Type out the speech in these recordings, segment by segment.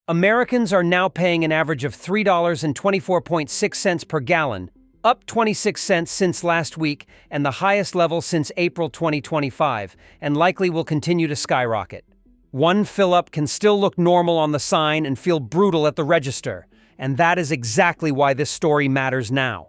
Americans are now paying an average of $3.24.6 per gallon, up 26 cents since last week and the highest level since April 2025, and likely will continue to skyrocket. One fill-up can still look normal on the sign and feel brutal at the register, and that is exactly why this story matters now.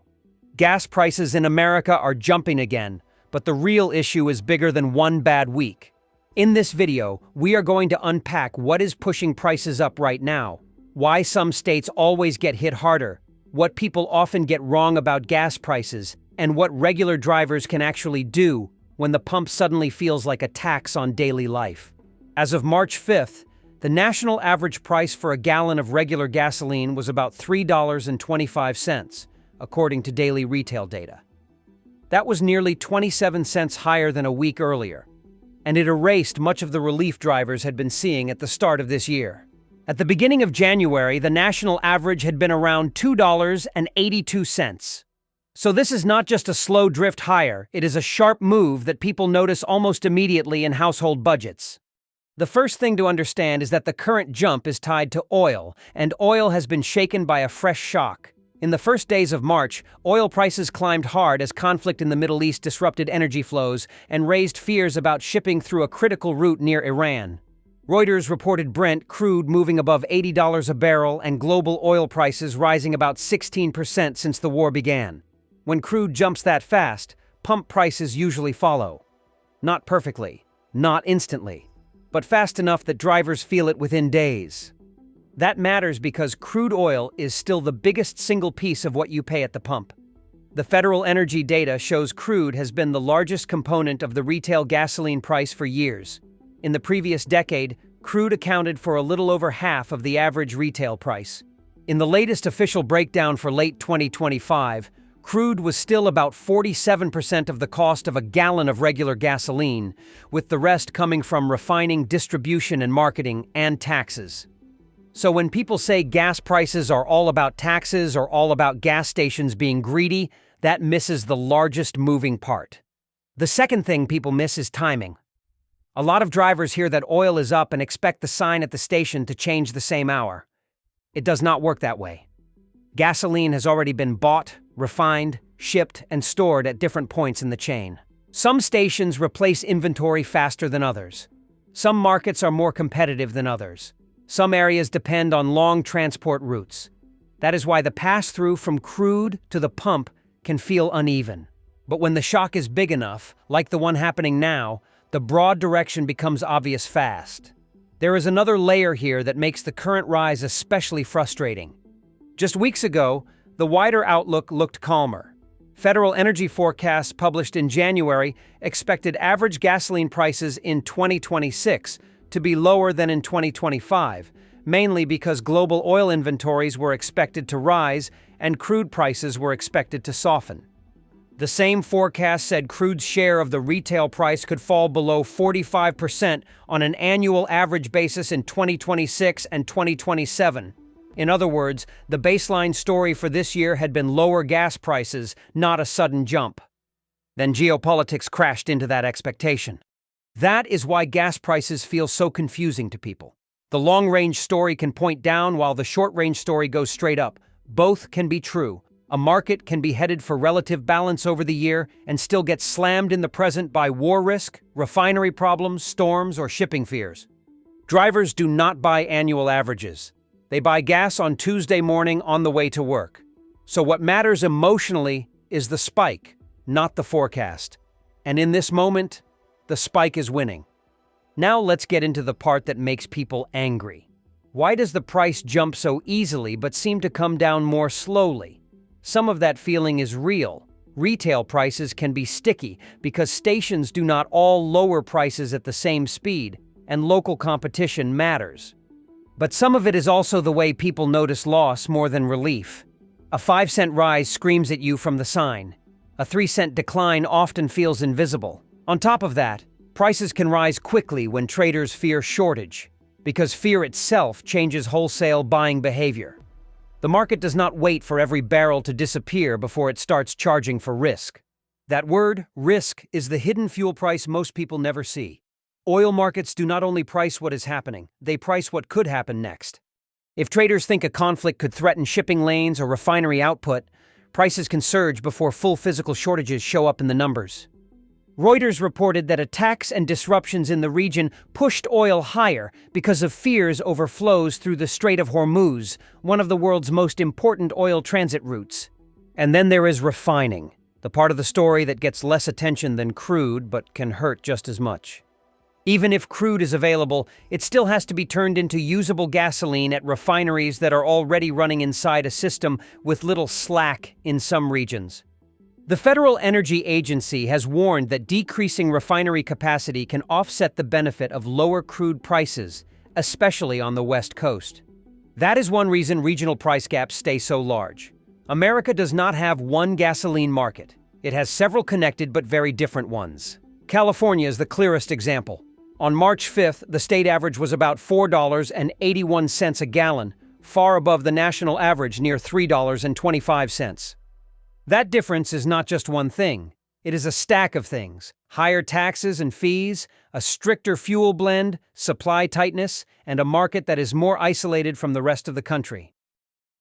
Gas prices in America are jumping again, but the real issue is bigger than one bad week. In this video, we are going to unpack what is pushing prices up right now, why some states always get hit harder, what people often get wrong about gas prices, and what regular drivers can actually do when the pump suddenly feels like a tax on daily life. As of March 5th, the national average price for a gallon of regular gasoline was about $3.25, according to daily retail data. That was nearly 27 cents higher than a week earlier, and it erased much of the relief drivers had been seeing at the start of this year. At the beginning of January, the national average had been around $2.82. So this is not just a slow drift higher, it is a sharp move that people notice almost immediately in household budgets. The first thing to understand is that the current jump is tied to oil, and oil has been shaken by a fresh shock. In the first days of March, oil prices climbed hard as conflict in the Middle East disrupted energy flows and raised fears about shipping through a critical route near Iran. Reuters reported Brent crude moving above $80 a barrel and global oil prices rising about 16% since the war began. When crude jumps that fast, pump prices usually follow. Not perfectly, not instantly, but fast enough that drivers feel it within days. That matters because crude oil is still the biggest single piece of what you pay at the pump. The federal energy data shows crude has been the largest component of the retail gasoline price for years. In the previous decade, crude accounted for a little over half of the average retail price. In the latest official breakdown for late 2025, crude was still about 47% of the cost of a gallon of regular gasoline, with the rest coming from refining, distribution and marketing, and taxes. So when people say gas prices are all about taxes or all about gas stations being greedy, that misses the largest moving part. The second thing people miss is timing. A lot of drivers hear that oil is up and expect the sign at the station to change the same hour. It does not work that way. Gasoline has already been bought, refined, shipped, and stored at different points in the chain. Some stations replace inventory faster than others. Some markets are more competitive than others. Some areas depend on long transport routes. That is why the pass-through from crude to the pump can feel uneven. But when the shock is big enough, like the one happening now, the broad direction becomes obvious fast. There is another layer here that makes the current rise especially frustrating. Just weeks ago, the wider outlook looked calmer. Federal energy forecasts published in January expected average gasoline prices in 2026 to be lower than in 2025, mainly because global oil inventories were expected to rise and crude prices were expected to soften. The same forecast said crude's share of the retail price could fall below 45% on an annual average basis in 2026 and 2027. In other words, the baseline story for this year had been lower gas prices, not a sudden jump. Then geopolitics crashed into that expectation. That is why gas prices feel so confusing to people. The long-range story can point down while the short-range story goes straight up. Both can be true. A market can be headed for relative balance over the year and still get slammed in the present by war risk, refinery problems, storms, or shipping fears. Drivers do not buy annual averages. They buy gas on Tuesday morning on the way to work. So what matters emotionally is the spike, not the forecast. And in this moment, the spike is winning. Now let's get into the part that makes people angry. Why does the price jump so easily but seem to come down more slowly? Some of that feeling is real. Retail prices can be sticky because stations do not all lower prices at the same speed, and local competition matters. But some of it is also the way people notice loss more than relief. A 5-cent rise screams at you from the sign. A 3-cent decline often feels invisible. On top of that, prices can rise quickly when traders fear shortage, because fear itself changes wholesale buying behavior. The market does not wait for every barrel to disappear before it starts charging for risk. That word, risk, is the hidden fuel price most people never see. Oil markets do not only price what is happening, they price what could happen next. If traders think a conflict could threaten shipping lanes or refinery output, prices can surge before full physical shortages show up in the numbers. Reuters reported that attacks and disruptions in the region pushed oil higher because of fears over flows through the Strait of Hormuz, one of the world's most important oil transit routes. And then there is refining, the part of the story that gets less attention than crude but can hurt just as much. Even if crude is available, it still has to be turned into usable gasoline at refineries that are already running inside a system with little slack in some regions. The Federal Energy Agency has warned that decreasing refinery capacity can offset the benefit of lower crude prices, especially on the West Coast. That is one reason regional price gaps stay so large. America does not have one gasoline market. It has several connected but very different ones. California is the clearest example. On March 5th, the state average was about $4.81 a gallon, far above the national average near $3.25. That difference is not just one thing. It is a stack of things: higher taxes and fees, a stricter fuel blend, supply tightness, and a market that is more isolated from the rest of the country.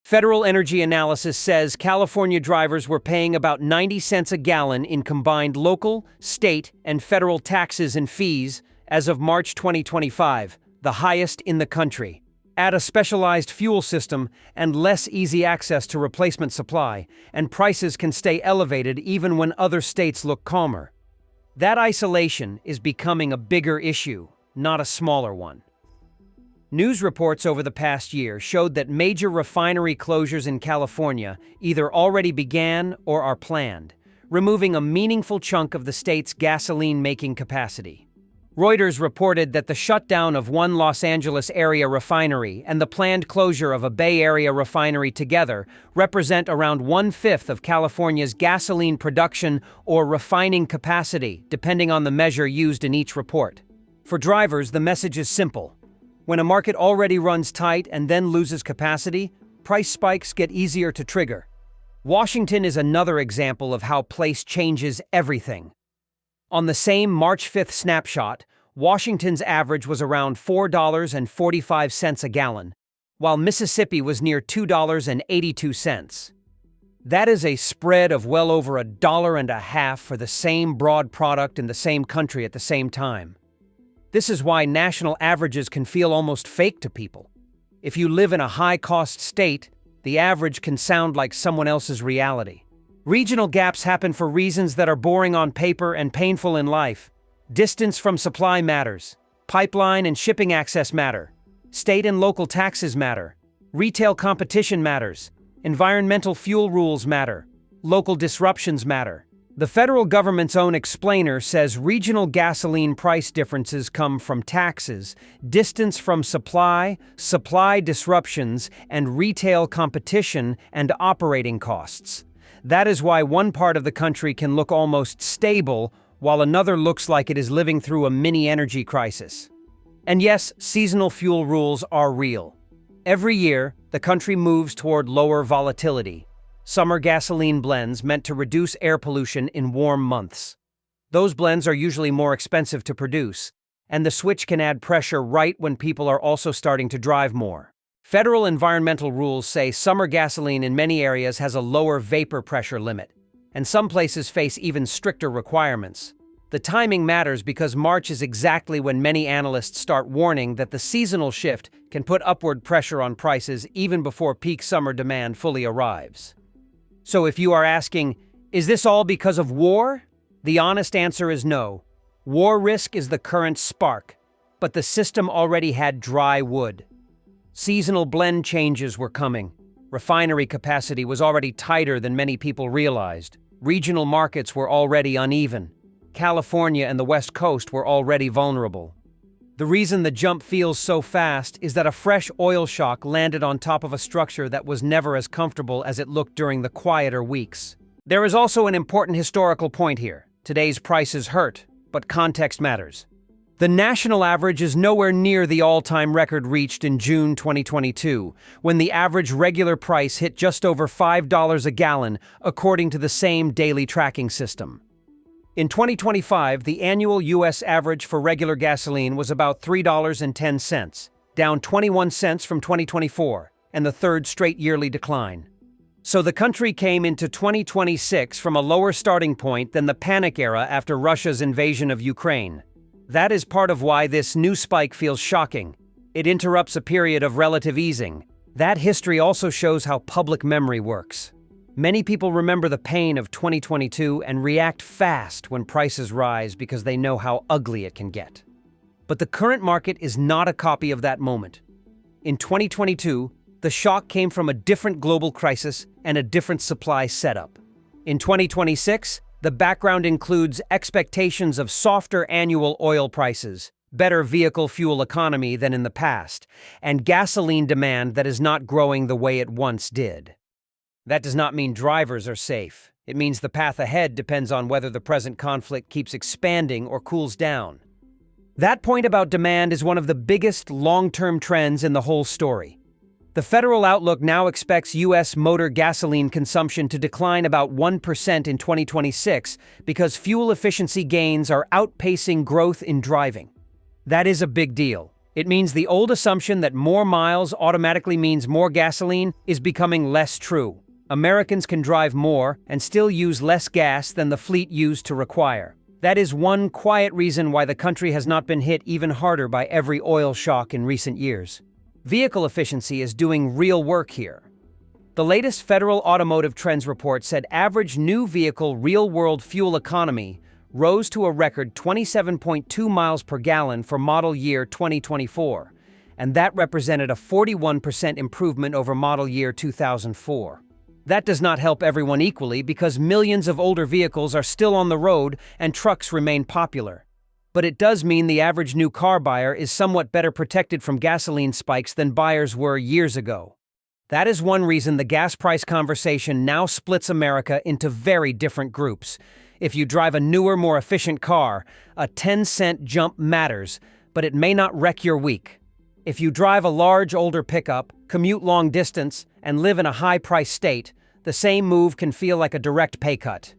Federal Energy Analysis says California drivers were paying about 90 cents a gallon in combined local, state, and federal taxes and fees as of March 2025, the highest in the country. Add a specialized fuel system and less easy access to replacement supply, and prices can stay elevated even when other states look calmer. That isolation is becoming a bigger issue, not a smaller one. News reports over the past year showed that major refinery closures in California either already began or are planned, removing a meaningful chunk of the state's gasoline-making capacity. Reuters reported that the shutdown of one Los Angeles area refinery and the planned closure of a Bay Area refinery together represent around 1/5 of California's gasoline production or refining capacity, depending on the measure used in each report. For drivers, the message is simple. When a market already runs tight and then loses capacity, price spikes get easier to trigger. Washington is another example of how place changes everything. On the same March 5th snapshot, Washington's average was around $4.45 a gallon, while Mississippi was near $2.82. That is a spread of well over $1.50 for the same broad product in the same country at the same time. This is why national averages can feel almost fake to people. If you live in a high-cost state, the average can sound like someone else's reality. Regional gaps happen for reasons that are boring on paper and painful in life. Distance from supply matters. Pipeline and shipping access matter. State and local taxes matter. Retail competition matters. Environmental fuel rules matter. Local disruptions matter. The federal government's own explainer says regional gasoline price differences come from taxes, distance from supply, supply disruptions, and retail competition and operating costs. That is why one part of the country can look almost stable, while another looks like it is living through a mini energy crisis. And yes, seasonal fuel rules are real. Every year, the country moves toward lower volatility. Summer gasoline blends meant to reduce air pollution in warm months. Those blends are usually more expensive to produce, and the switch can add pressure right when people are also starting to drive more. Federal environmental rules say summer gasoline in many areas has a lower vapor pressure limit, and some places face even stricter requirements. The timing matters because March is exactly when many analysts start warning that the seasonal shift can put upward pressure on prices even before peak summer demand fully arrives. So if you are asking, is this all because of war? The honest answer is no. War risk is the current spark, but the system already had dry wood. Seasonal blend changes were coming. Refinery capacity was already tighter than many people realized. Regional markets were already uneven. California and the West Coast were already vulnerable. The reason the jump feels so fast is that a fresh oil shock landed on top of a structure that was never as comfortable as it looked during the quieter weeks. There is also an important historical point here. Today's prices hurt, but context matters. The national average is nowhere near the all-time record reached in June 2022, when the average regular price hit just over $5 a gallon, according to the same daily tracking system. In 2025, the annual U.S. average for regular gasoline was about $3.10, down 21 cents from 2024, and the third straight yearly decline. So the country came into 2026 from a lower starting point than the panic era after Russia's invasion of Ukraine. That is part of why this new spike feels shocking. It interrupts a period of relative easing. That history also shows how public memory works. Many people remember the pain of 2022 and react fast when prices rise because they know how ugly it can get. But the current market is not a copy of that moment. In 2022, the shock came from a different global crisis and a different supply setup. In 2026, the background includes expectations of softer annual oil prices, better vehicle fuel economy than in the past, and gasoline demand that is not growing the way it once did. That does not mean drivers are safe. It means the path ahead depends on whether the present conflict keeps expanding or cools down. That point about demand is one of the biggest long-term trends in the whole story. The federal outlook now expects U.S. motor gasoline consumption to decline about 1% in 2026 because fuel efficiency gains are outpacing growth in driving. That is a big deal. It means the old assumption that more miles automatically means more gasoline is becoming less true. Americans can drive more and still use less gas than the fleet used to require. That is one quiet reason why the country has not been hit even harder by every oil shock in recent years. Vehicle efficiency is doing real work here. The latest Federal Automotive Trends report said average new vehicle real-world fuel economy rose to a record 27.2 miles per gallon for model year 2024, and that represented a 41% improvement over model year 2004. That does not help everyone equally because millions of older vehicles are still on the road and trucks remain popular. But it does mean the average new car buyer is somewhat better protected from gasoline spikes than buyers were years ago. That is one reason the gas price conversation now splits America into very different groups. If you drive a newer, more efficient car, a 10-cent jump matters, but it may not wreck your week. If you drive a large, older pickup, commute long distance, and live in a high-price state, the same move can feel like a direct pay cut.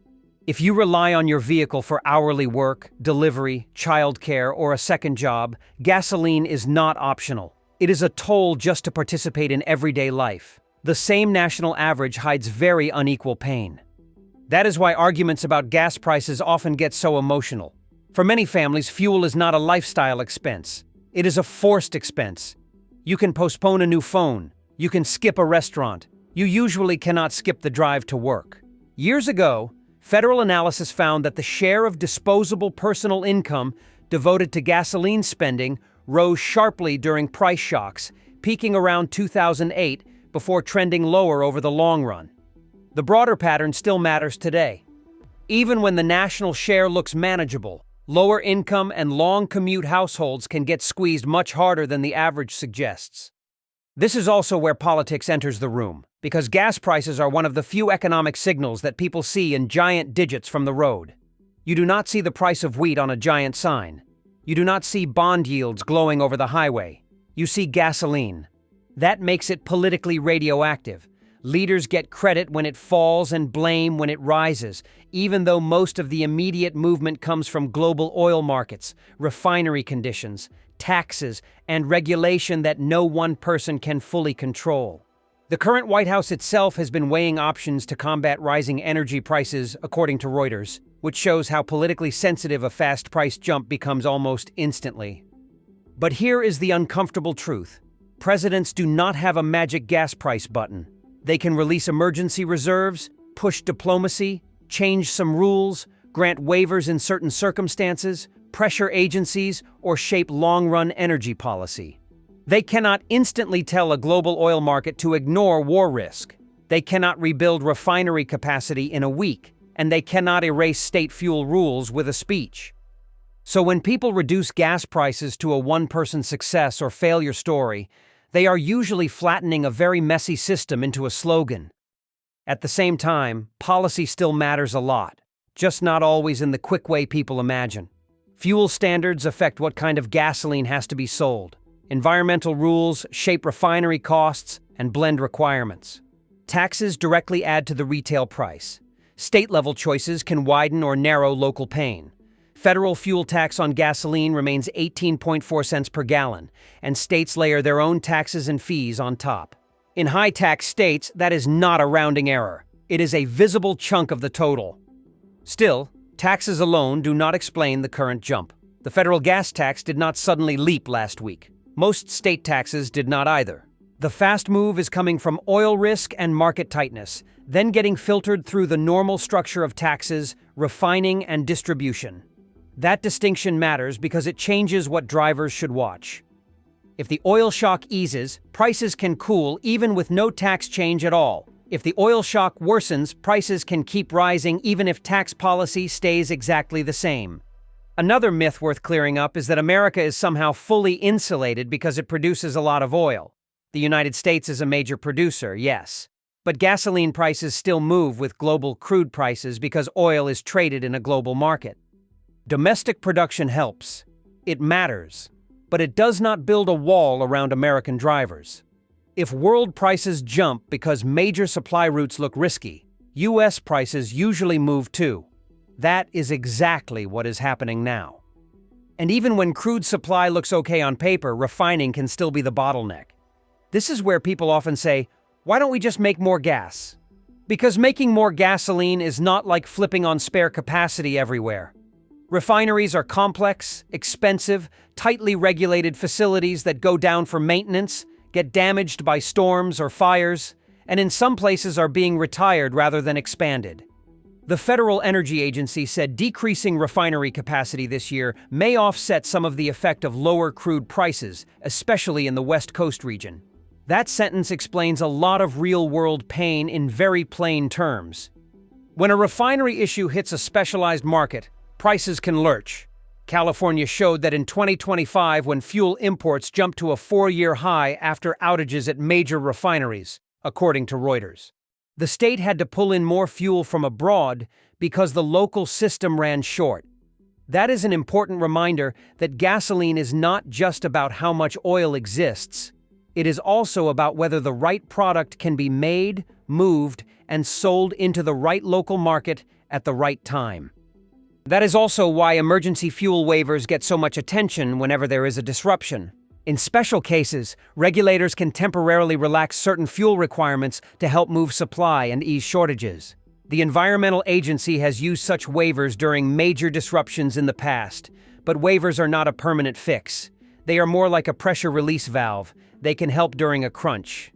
If you rely on your vehicle for hourly work, delivery, childcare, or a second job, gasoline is not optional. It is a toll just to participate in everyday life. The same national average hides very unequal pain. That is why arguments about gas prices often get so emotional. For many families, fuel is not a lifestyle expense. It is a forced expense. You can postpone a new phone. You can skip a restaurant. You usually cannot skip the drive to work. Years ago, federal analysis found that the share of disposable personal income devoted to gasoline spending rose sharply during price shocks, peaking around 2008 before trending lower over the long run. The broader pattern still matters today. Even when the national share looks manageable, lower income and long commute households can get squeezed much harder than the average suggests. This is also where politics enters the room, because gas prices are one of the few economic signals that people see in giant digits from the road. You do not see the price of wheat on a giant sign. You do not see bond yields glowing over the highway. You see gasoline. That makes it politically radioactive. Leaders get credit when it falls and blame when it rises, even though most of the immediate movement comes from global oil markets, refinery conditions, taxes, and regulation that no one person can fully control. The current White House itself has been weighing options to combat rising energy prices, according to Reuters, which shows how politically sensitive a fast price jump becomes almost instantly. But here is the uncomfortable truth. Presidents do not have a magic gas price button. They can release emergency reserves, push diplomacy, change some rules, grant waivers in certain circumstances, pressure agencies, or shape long-run energy policy. They cannot instantly tell a global oil market to ignore war risk. They cannot rebuild refinery capacity in a week, and they cannot erase state fuel rules with a speech. So when people reduce gas prices to a one-person success or failure story, they are usually flattening a very messy system into a slogan. At the same time, policy still matters a lot, just not always in the quick way people imagine. Fuel standards affect what kind of gasoline has to be sold. Environmental rules shape refinery costs and blend requirements. Taxes directly add to the retail price. State-level choices can widen or narrow local pain. Federal fuel tax on gasoline remains 18.4 cents per gallon, and states layer their own taxes and fees on top. In high-tax states, that is not a rounding error. It is a visible chunk of the total. Still, taxes alone do not explain the current jump. The federal gas tax did not suddenly leap last week. Most state taxes did not either. The fast move is coming from oil risk and market tightness, then getting filtered through the normal structure of taxes, refining, and distribution. That distinction matters because it changes what drivers should watch. If the oil shock eases, prices can cool even with no tax change at all. If the oil shock worsens, prices can keep rising even if tax policy stays exactly the same. Another myth worth clearing up is that America is somehow fully insulated because it produces a lot of oil. The United States is a major producer, yes. But gasoline prices still move with global crude prices because oil is traded in a global market. Domestic production helps. It matters. But it does not build a wall around American drivers. If world prices jump because major supply routes look risky, U.S. prices usually move too. That is exactly what is happening now. And even when crude supply looks okay on paper, refining can still be the bottleneck. This is where people often say, why don't we just make more gas? Because making more gasoline is not like flipping on spare capacity everywhere. Refineries are complex, expensive, tightly regulated facilities that go down for maintenance, get damaged by storms or fires, and in some places are being retired rather than expanded. The Federal Energy Agency said decreasing refinery capacity this year may offset some of the effect of lower crude prices, especially in the West Coast region. That sentence explains a lot of real-world pain in very plain terms. When a refinery issue hits a specialized market, prices can lurch. California showed that in 2025 when fuel imports jumped to a 4-year high after outages at major refineries, according to Reuters. The state had to pull in more fuel from abroad because the local system ran short. That is an important reminder that gasoline is not just about how much oil exists. It is also about whether the right product can be made, moved, and sold into the right local market at the right time. That is also why emergency fuel waivers get so much attention whenever there is a disruption. In special cases, regulators can temporarily relax certain fuel requirements to help move supply and ease shortages. The Environmental Agency has used such waivers during major disruptions in the past, but waivers are not a permanent fix. They are more like a pressure release valve. They can help during a crunch.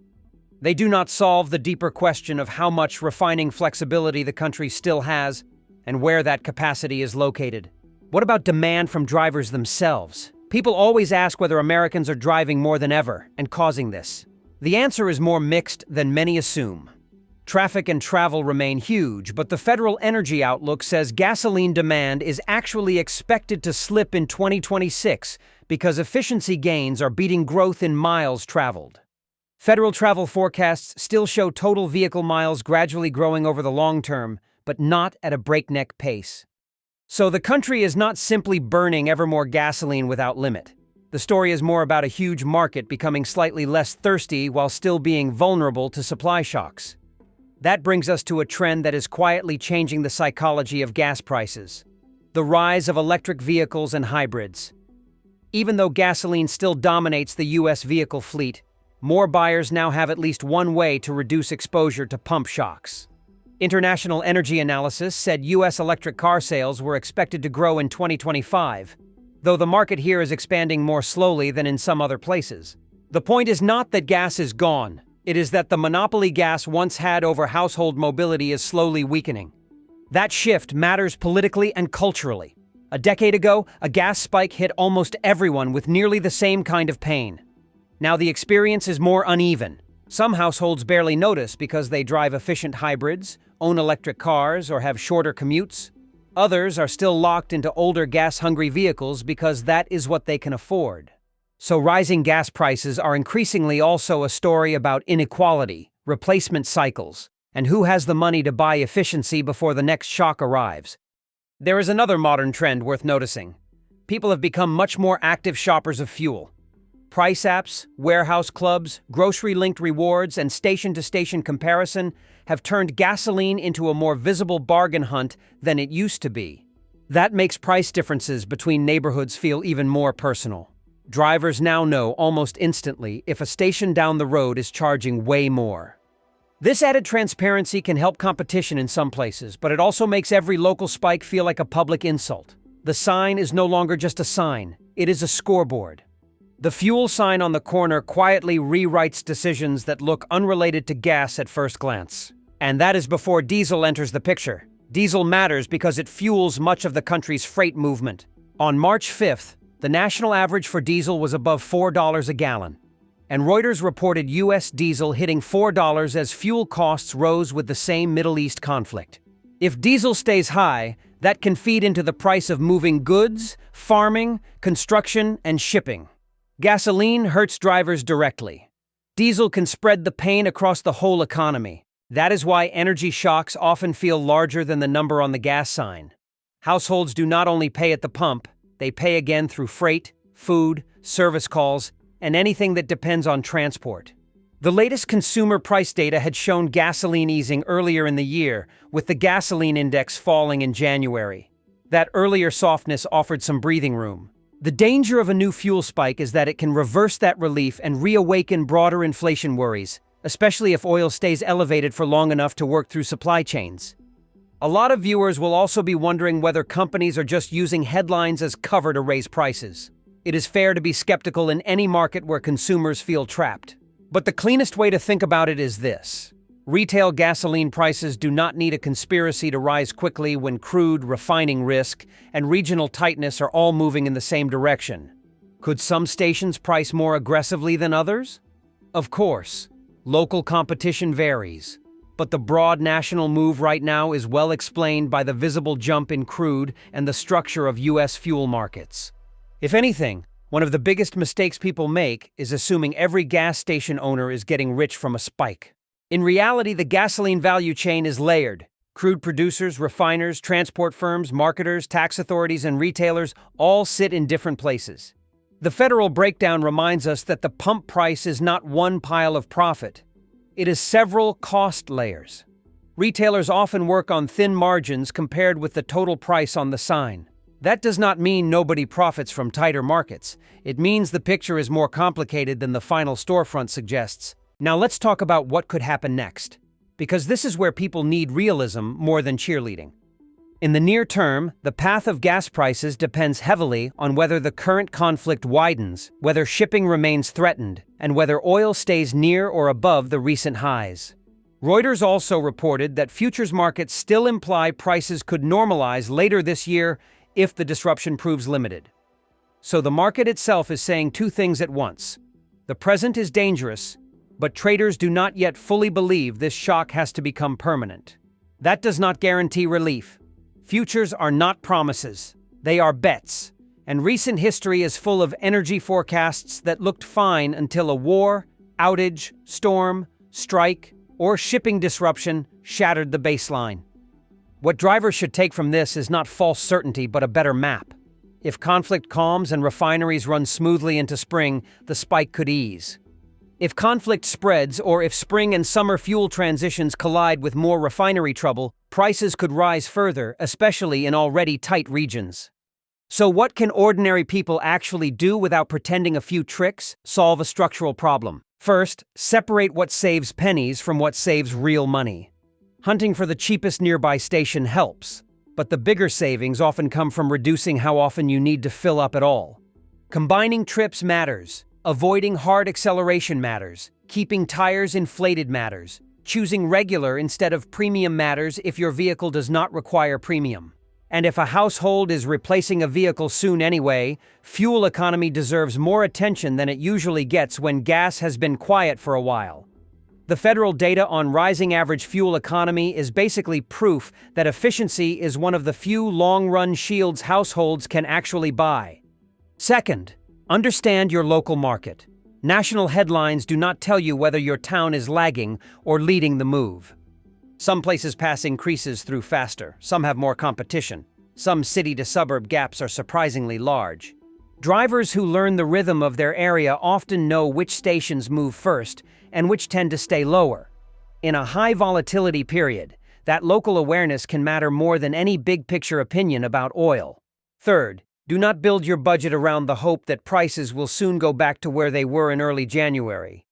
They do not solve the deeper question of how much refining flexibility the country still has and where that capacity is located. What about demand from drivers themselves? People always ask whether Americans are driving more than ever and causing this. The answer is more mixed than many assume. Traffic and travel remain huge, but the Federal Energy Outlook says gasoline demand is actually expected to slip in 2026 because efficiency gains are beating growth in miles traveled. Federal travel forecasts still show total vehicle miles gradually growing over the long term, but not at a breakneck pace. So the country is not simply burning ever more gasoline without limit. The story is more about a huge market becoming slightly less thirsty while still being vulnerable to supply shocks. That brings us to a trend that is quietly changing the psychology of gas prices: the rise of electric vehicles and hybrids. Even though gasoline still dominates the U.S. vehicle fleet, more buyers now have at least one way to reduce exposure to pump shocks. International Energy Analysis said U.S. electric car sales were expected to grow in 2025, though the market here is expanding more slowly than in some other places. The point is not that gas is gone. It is that the monopoly gas once had over household mobility is slowly weakening. That shift matters politically and culturally. A decade ago, a gas spike hit almost everyone with nearly the same kind of pain. Now the experience is more uneven. Some households barely notice because they drive efficient hybrids, own electric cars, or have shorter commutes. Others are still locked into older gas-hungry vehicles because that is what they can afford. So rising gas prices are increasingly also a story about inequality, replacement cycles, and who has the money to buy efficiency before the next shock arrives. There is another modern trend worth noticing. People have become much more active shoppers of fuel. Price apps, warehouse clubs, grocery-linked rewards, and station-to-station comparison have turned gasoline into a more visible bargain hunt than it used to be. That makes price differences between neighborhoods feel even more personal. Drivers now know almost instantly if a station down the road is charging way more. This added transparency can help competition in some places, but it also makes every local spike feel like a public insult. The sign is no longer just a sign, it is a scoreboard. The fuel sign on the corner quietly rewrites decisions that look unrelated to gas at first glance. And that is before diesel enters the picture. Diesel matters because it fuels much of the country's freight movement. On March 5th, the national average for diesel was above $4 a gallon. And Reuters reported U.S. diesel hitting $4 as fuel costs rose with the same Middle East conflict. If diesel stays high, that can feed into the price of moving goods, farming, construction, and shipping. Gasoline hurts drivers directly. Diesel can spread the pain across the whole economy. That is why energy shocks often feel larger than the number on the gas sign. Households do not only pay at the pump, they pay again through freight, food, service calls, and anything that depends on transport. The latest consumer price data had shown gasoline easing earlier in the year, with the gasoline index falling in January. That earlier softness offered some breathing room. The danger of a new fuel spike is that it can reverse that relief and reawaken broader inflation worries, especially if oil stays elevated for long enough to work through supply chains. A lot of viewers will also be wondering whether companies are just using headlines as cover to raise prices. It is fair to be skeptical in any market where consumers feel trapped. But the cleanest way to think about it is this. Retail gasoline prices do not need a conspiracy to rise quickly when crude, refining risk, and regional tightness are all moving in the same direction. Could some stations price more aggressively than others? Of course, local competition varies. But the broad national move right now is well explained by the visible jump in crude and the structure of U.S. fuel markets. If anything, one of the biggest mistakes people make is assuming every gas station owner is getting rich from a spike. In reality, the gasoline value chain is layered. Crude producers, refiners, transport firms, marketers, tax authorities, and retailers all sit in different places. The federal breakdown reminds us that the pump price is not one pile of profit. It is several cost layers. Retailers often work on thin margins compared with the total price on the sign. That does not mean nobody profits from tighter markets. It means the picture is more complicated than the final storefront suggests. Now let's talk about what could happen next, because this is where people need realism more than cheerleading. In the near term, the path of gas prices depends heavily on whether the current conflict widens, whether shipping remains threatened, and whether oil stays near or above the recent highs. Reuters also reported that futures markets still imply prices could normalize later this year if the disruption proves limited. So the market itself is saying two things at once. The present is dangerous, but traders do not yet fully believe this shock has to become permanent. That does not guarantee relief. Futures are not promises, they are bets. And recent history is full of energy forecasts that looked fine until a war, outage, storm, strike, or shipping disruption shattered the baseline. What drivers should take from this is not false certainty but a better map. If conflict calms and refineries run smoothly into spring, the spike could ease. If conflict spreads or if spring and summer fuel transitions collide with more refinery trouble, prices could rise further, especially in already tight regions. So what can ordinary people actually do without pretending a few tricks? Solve a structural problem. First, separate what saves pennies from what saves real money. Hunting for the cheapest nearby station helps, but the bigger savings often come from reducing how often you need to fill up at all. Combining trips matters. Avoiding hard acceleration matters. Keeping tires inflated matters. Choosing regular instead of premium matters if your vehicle does not require premium. And if a household is replacing a vehicle soon anyway, fuel economy deserves more attention than it usually gets when gas has been quiet for a while. The federal data on rising average fuel economy is basically proof that efficiency is one of the few long-run shields households can actually buy. Second, understand your local market. National headlines do not tell you whether your town is lagging or leading the move. Some places pass increases through faster, some have more competition. Some city-to-suburb gaps are surprisingly large. Drivers who learn the rhythm of their area often know which stations move first and which tend to stay lower. In a high volatility period, That local awareness can matter more than any big-picture opinion about oil. Third, do not build your budget around the hope that prices will soon go back to where they were in early January.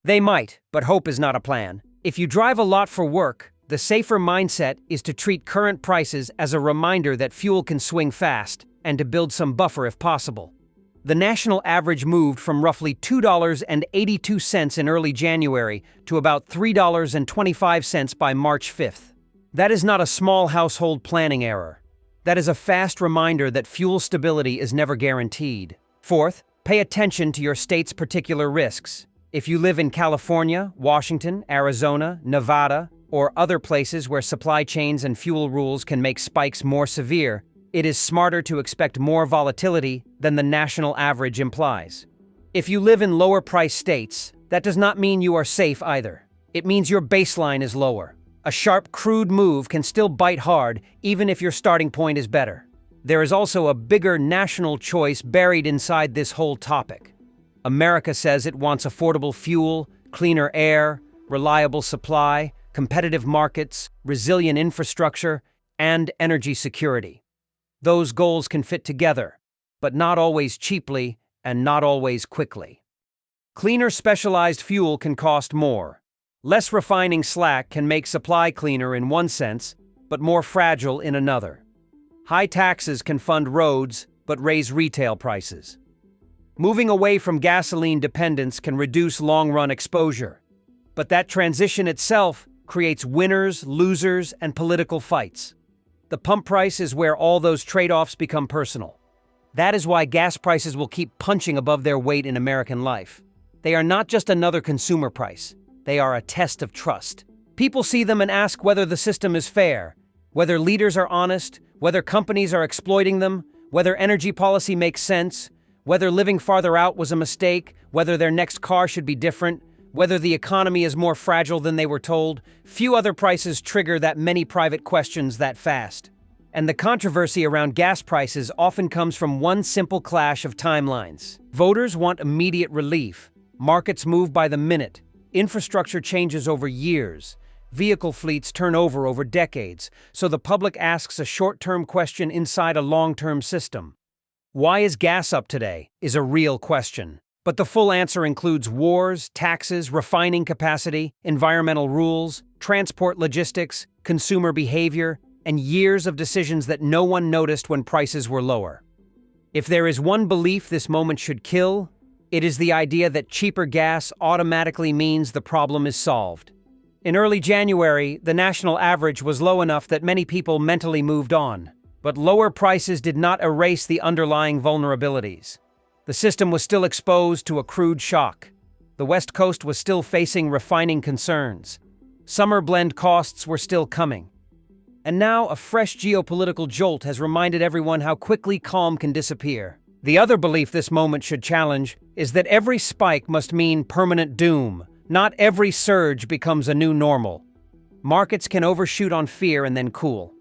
They might, but hope is not a plan. If you drive a lot for work, the safer mindset is to treat current prices as a reminder that fuel can swing fast and to build some buffer if possible. The national average moved from roughly $2.82 in early January to about $3.25 by March 5th. That is not a small household planning error. That is a fast reminder that fuel stability is never guaranteed. Fourth, pay attention to your state's particular risks. If you live in California, Washington, Arizona, Nevada, or other places where supply chains and fuel rules can make spikes more severe, it is smarter to expect more volatility than the national average implies. If you live in lower-priced states, that does not mean you are safe either. It means your baseline is lower. A sharp crude move can still bite hard even if your starting point is better. There is also a bigger national choice buried inside this whole topic. America says it wants affordable fuel, cleaner air, reliable supply, competitive markets, resilient infrastructure, and energy security. Those goals can fit together, but not always cheaply and not always quickly. Cleaner specialized fuel can cost more. Less refining slack can make supply cleaner in one sense, but more fragile in another. High taxes can fund roads, but raise retail prices. Moving away from gasoline dependence can reduce long-run exposure, but that transition itself creates winners, losers, and political fights. The pump price is where all those trade-offs become personal. That is why gas prices will keep punching above their weight in American life. They are not just another consumer price. They are a test of trust. People see them and ask whether the system is fair, whether leaders are honest, whether companies are exploiting them, whether energy policy makes sense, whether living farther out was a mistake, whether their next car should be different, whether the economy is more fragile than they were told. Few other prices trigger that many private questions that fast. And the controversy around gas prices often comes from one simple clash of timelines. Voters want immediate relief. Markets move by the minute. Infrastructure changes over years. Vehicle fleets turn over decades. So the public asks a short-term question inside a long-term system. Why is gas up today? Is a real question. But the full answer includes wars, taxes, refining capacity, environmental rules, transport logistics, consumer behavior, and years of decisions that no one noticed when prices were lower. If there is one belief this moment should kill, it is the idea that cheaper gas automatically means the problem is solved. In early January, the national average was low enough that many people mentally moved on. But lower prices did not erase the underlying vulnerabilities. The system was still exposed to a crude shock. The West Coast was still facing refining concerns. Summer blend costs were still coming. And now a fresh geopolitical jolt has reminded everyone how quickly calm can disappear. The other belief this moment should challenge is that every spike must mean permanent doom. Not every surge becomes a new normal. Markets can overshoot on fear and then cool.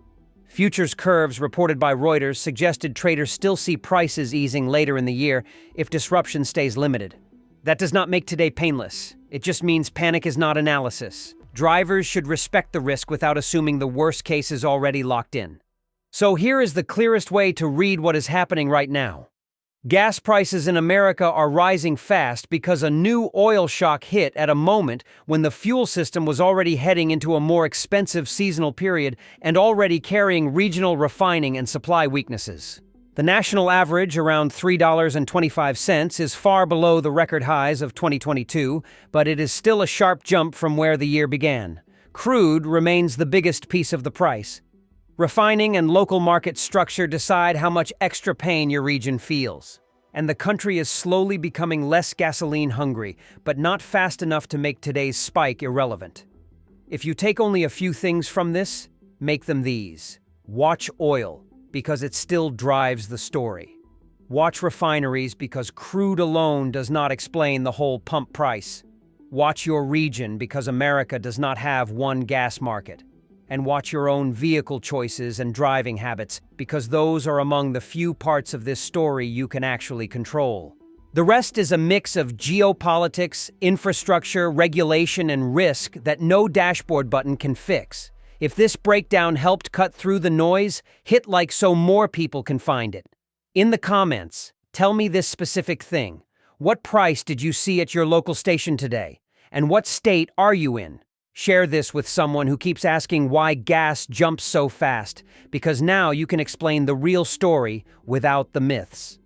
Futures curves reported by Reuters suggested traders still see prices easing later in the year if disruption stays limited. That does not make today painless. It just means panic is not analysis. Drivers should respect the risk without assuming the worst case is already locked in. So here is the clearest way to read what is happening right now. Gas prices in America are rising fast because a new oil shock hit at a moment when the fuel system was already heading into a more expensive seasonal period and already carrying regional refining and supply weaknesses. The national average, around $3.25, is far below the record highs of 2022, but it is still a sharp jump from where the year began. Crude remains the biggest piece of the price. Refining and local market structure decide how much extra pain your region feels. And the country is slowly becoming less gasoline hungry, but not fast enough to make today's spike irrelevant. If you take only a few things from this, make them these. Watch oil, because it still drives the story. Watch refineries, because crude alone does not explain the whole pump price. Watch your region, because America does not have one gas market. And watch your own vehicle choices and driving habits, because those are among the few parts of this story you can actually control. The rest is a mix of geopolitics, infrastructure, regulation, and risk that no dashboard button can fix. If this breakdown helped cut through the noise, hit like so more people can find it. In the comments, tell me this specific thing. What price did you see at your local station today? And what state are you in? Share this with someone who keeps asking why gas jumps so fast, because now you can explain the real story without the myths.